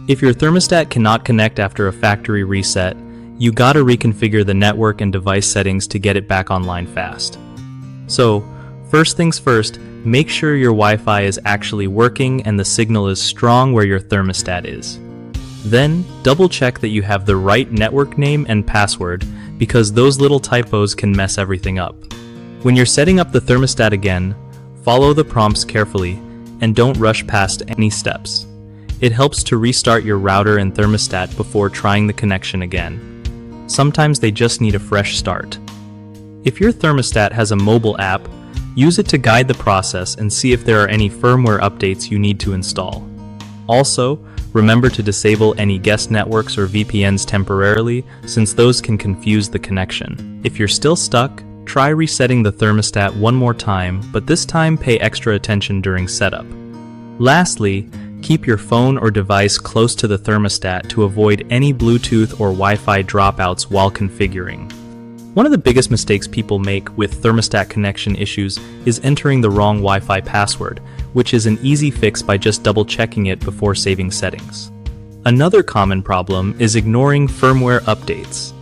If your thermostat cannot connect after a factory reset, you gotta reconfigure the network and device settings to get it back online fast. So, first things first, make sure your Wi-Fi is actually working and the signal is strong where your thermostat is. Then, double check that you have the right network name and password, because those little typos can mess everything up. When you're setting up the thermostat again, follow the prompts carefully and don't rush past any steps. It helps to restart your router and thermostat before trying the connection again. Sometimes they just need a fresh start. If your thermostat has a mobile app, use it to guide the process and see if there are any firmware updates you need to install. Also, remember to disable any guest networks or VPNs temporarily, since those can confuse the connection. If you're still stuck, try resetting the thermostat one more time, but this time pay extra attention during setup. Lastly, keep your phone or device close to the thermostat to avoid any Bluetooth or Wi-Fi dropouts while configuring. One of the biggest mistakes people make with thermostat connection issues is entering the wrong Wi-Fi password, which is an easy fix by just double-checking it before saving settings. Another common problem is ignoring firmware updates.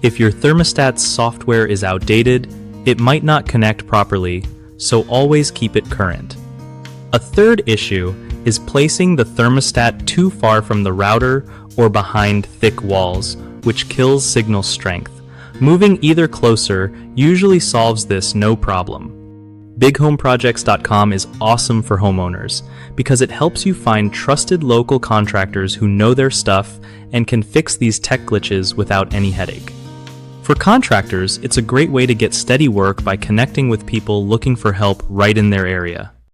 If your thermostat's software is outdated, it might not connect properly, so always keep it current. A third issue is placing the thermostat too far from the router or behind thick walls, which kills signal strength. Moving either closer usually solves this no problem. BigHomeProjects.com is awesome for homeowners because it helps you find trusted local contractors who know their stuff and can fix these tech glitches without any headache. For contractors, it's a great way to get steady work by connecting with people looking for help right in their area.